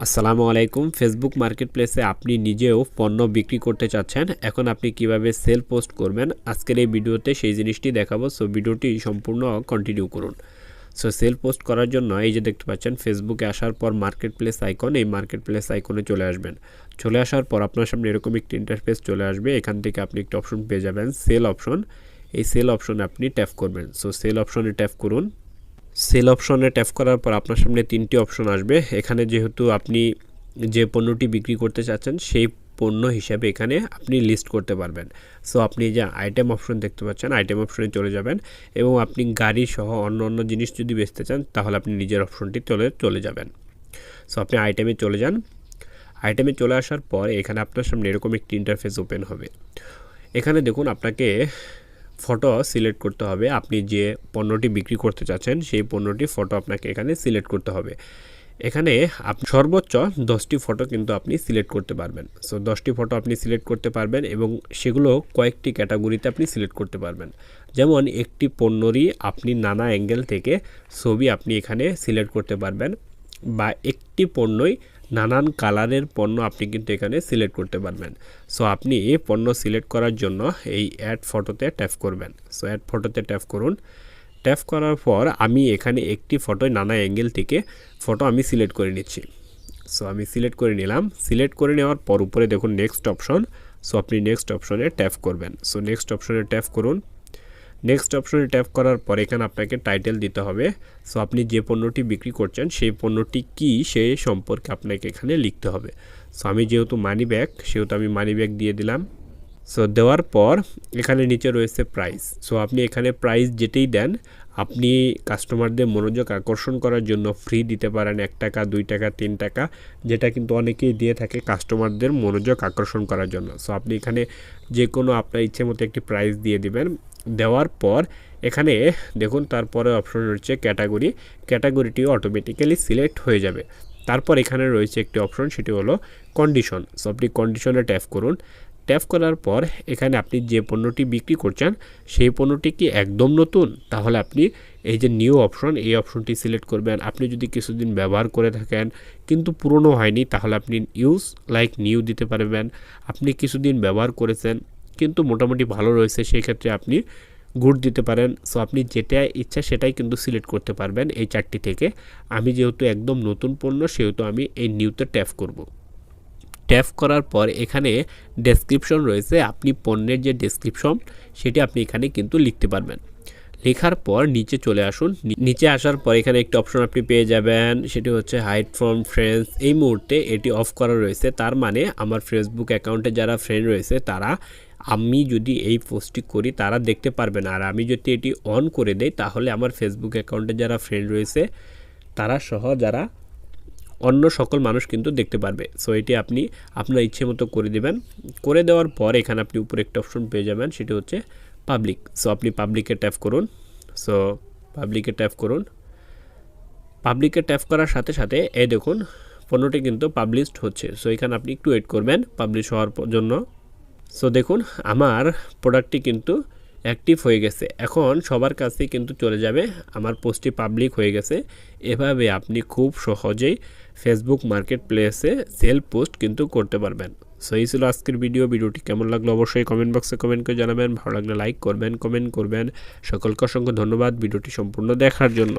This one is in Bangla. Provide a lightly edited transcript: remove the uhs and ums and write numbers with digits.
আসসালামু আলাইকুম। ফেসবুক মার্কেটপ্লেসে আপনি নিজেও পণ্য বিক্রি করতে চাচ্ছেন, এখন আপনি কিভাবে সেল পোস্ট করবেন আজকের এই ভিডিওতে সেই জিনিসটি দেখাবো। সো ভিডিওটি সম্পূর্ণ কন্টিনিউ করুন। সো সেল পোস্ট করার জন্য এই যে দেখতে পাচ্ছেন ফেসবুকে আসার পর মার্কেটপ্লেস আইকন, এই মার্কেটপ্লেস আইকনে চলে আসবেন। চলে আসার পর আপনার সামনে এরকম একটি ইন্টারফেস চলে আসবে। এখান থেকে আপনি একটা অপশন পেয়ে যাবেন সেল অপশন। এই সেল অপশনে আপনি ট্যাপ করবেন। সো সেল অপশনে ট্যাপ করুন। সেল অপশনে ট্যাপ করার পর আপনার সামনে তিনটি অপশন আসবে। এখানে যেহেতু আপনি যে পণ্যটি বিক্রি করতে চাচ্ছেন সেই পণ্য হিসাবে এখানে আপনি লিস্ট করতে পারবেন। সো আপনি যে আইটেম অপশন দেখতে পাচ্ছেন আইটেম অপশনে চলে যাবেন এবং আপনি গাড়ি সহ অন্য অন্য জিনিস যদি বেচতে চান তাহলে আপনি নিজের অপশনটি চলে যাবেন। সো আপনি আইটেমে চলে যান। আইটেমে চলে আসার পর এখানে আপনার সামনে এরকম একটি ইন্টারফেস ওপেন হবে। এখানে দেখুন আপনাকে ফটো সিলেক্ট করতে হবে। আপনি যে পণ্যটি বিক্রি করতে চাচ্ছেন সেই পণ্যটি ফটো আপনাকে এখানে সিলেক্ট করতে হবে। এখানে আপনি সর্বোচ্চ 10টি ফটো কিন্তু আপনি সিলেক্ট করতে পারবেন। সো 10টি ফটো আপনি সিলেক্ট করতে পারবেন এবং সেগুলো কয়েকটি ক্যাটাগরিতে আপনি সিলেক্ট করতে পারবেন। যেমন একটি পণ্যরই আপনি নানা অ্যাঙ্গেল থেকে ছবি আপনি এখানে সিলেক্ট করতে পারবেন, বা একটি পণ্যই নানান কালারের পণ্য আপনি কিন্তু এখানে সিলেক্ট করতে পারবেন। সো আপনি এই পণ্য সিলেক্ট করার জন্য এই অ্যাড ফটোতে ট্যাপ করবেন। সো অ্যাড ফটোতে ট্যাপ করুন। ট্যাপ করার পর আমি এখানে একটি ফটোয় নানা অ্যাঙ্গেল থেকে ফটো আমি সিলেক্ট করে নিচ্ছি। সো আমি সিলেক্ট করে নিলাম। সিলেক্ট করে নেওয়ার পর উপরে দেখুন নেক্সট অপশন। সো আপনি নেক্সট অপশনে ট্যাপ করবেন। সো নেক্সট অপশনে ট্যাপ করুন। নেক্সট অপশনে ট্যাপ করার পর এখানে আপনাকে টাইটেল দিতে হবে। সো আপনি যে পণ্যটি বিক্রি করছেন সেই পণ্যটি কী সেই সম্পর্কে আপনাকে এখানে লিখতে হবে। সো আমি যেহেতু মানি ব্যাগ সেহেতু আমি মানি ব্যাগ দিয়ে দিলাম। সো দেওয়ার পর এখানে নিচে রয়েছে প্রাইস। সো আপনি এখানে প্রাইস যেটাই দেন আপনি কাস্টমারদের মনোযোগ আকর্ষণ করার জন্য ফ্রি দিতে পারেন, 1 টাকা 2 টাকা 3 টাকা, যেটা কিন্তু অনেকেই দিয়ে থাকে কাস্টমারদের মনোযোগ আকর্ষণ করার জন্য। সো আপনি এখানে যে কোনো আপনার ইচ্ছে মতো একটি প্রাইস দিয়ে দিবেন। দেওয়ার পর এখানে দেখুন তারপরে অপশন রয়েছে ক্যাটাগরি। ক্যাটাগরিটি অটোমেটিক্যালি সিলেক্ট হয়ে যাবে। তারপর এখানে রয়েছে একটি অপশন, সেটি হলো কন্ডিশন। সো আপনি কন্ডিশনে ট্যাপ করুন। ট্যাপ করার পর এখানে আপনি যে পণ্যটি বিক্রি করছেন সেই পণ্যটি কি একদম নতুন, তাহলে আপনি এই যে নিউ অপশন এই অপশনটি সিলেক্ট করবেন। আপনি যদি কিছুদিন ব্যবহার করে থাকেন কিন্তু পুরনো হয়নি তাহলে আপনি ইউজ লাইক নিউ দিতে পারবেন। আপনি কিছুদিন ব্যবহার করেছেন কিন্তু মোটামুটি ভালো রয়েছে, সেই ক্ষেত্রে আপনি গুড দিতে পারেন। সো আপনি যেটা ইচ্ছা সেটাই কিন্তু সিলেক্ট করতে পারবেন এই 4টি থেকে। আমি যেহেতু একদম নতুন পণ্য সেহেতু আমি এই নিউতে ট্যাপ করব। ট্যাপ করার পর এখানে ডেসক্রিপশন রয়েছে। আপনি পণ্যের যে ডেসক্রিপশন সেটি আপনি এখানে কিন্তু লিখতে পারবেন। লেখার পর নিচে চলে আসুন। নিচে আসার পর এখানে একটা অপশন আপনি পেয়ে যাবেন, সেটি হচ্ছে হাইড ফ্রম ফ্রেন্ডস। এই মুহূর্তে এটি অফ করা রয়েছে, তার মানে আমার ফেসবুক অ্যাকাউন্টে যারা ফ্রেন্ড রয়েছে তারা আমি যদি এই পোস্টটি করি তারা দেখতে পারবে না। আর আমি যদি এটি অন করে দেই তাহলে আমার ফেসবুক অ্যাকাউন্টে যারা ফ্রেন্ড রয়েছে তারা সহ যারা অন্য সকল মানুষ কিন্তু দেখতে পারবে। সো এটি আপনি আপনার ইচ্ছে মতো করে দেবেন। করে দেওয়ার পর এখানে আপনি উপরে একটা অপশন পেয়ে যাবেন, সেটি হচ্ছে পাবলিক। সো আপনি পাবলিকে ট্যাপ করুন। সো পাবলিকে ট্যাপ করুন। পাবলিকে ট্যাপ করার সাথে সাথে এই দেখুন পণ্যটি কিন্তু পাবলিশড হচ্ছে। সো এখানে আপনি একটু ওয়েট করবেন পাবলিশ হওয়ার জন্য। সো দেখুন আমার প্রোডাক্টটি কিন্তু অ্যাক্টিভ হয়ে গেছে। এখন সবার কাছেই কিন্তু চলে যাবে, আমার পোস্টটি পাবলিক হয়ে গেছে। এভাবে আপনি খুব সহজেই ফেসবুক মার্কেটপ্লেসে সেল পোস্ট কিন্তু করতে পারবেন। সো এই ছিল আজকের ভিডিওটি কেমন লাগলো অবশ্যই কমেন্ট বক্সে কমেন্ট করে জানাবেন। ভালো লাগলে লাইক করবেন, কমেন্ট করবেন। সকলকে অসংখ্য ধন্যবাদ ভিডিওটি সম্পূর্ণ দেখার জন্য।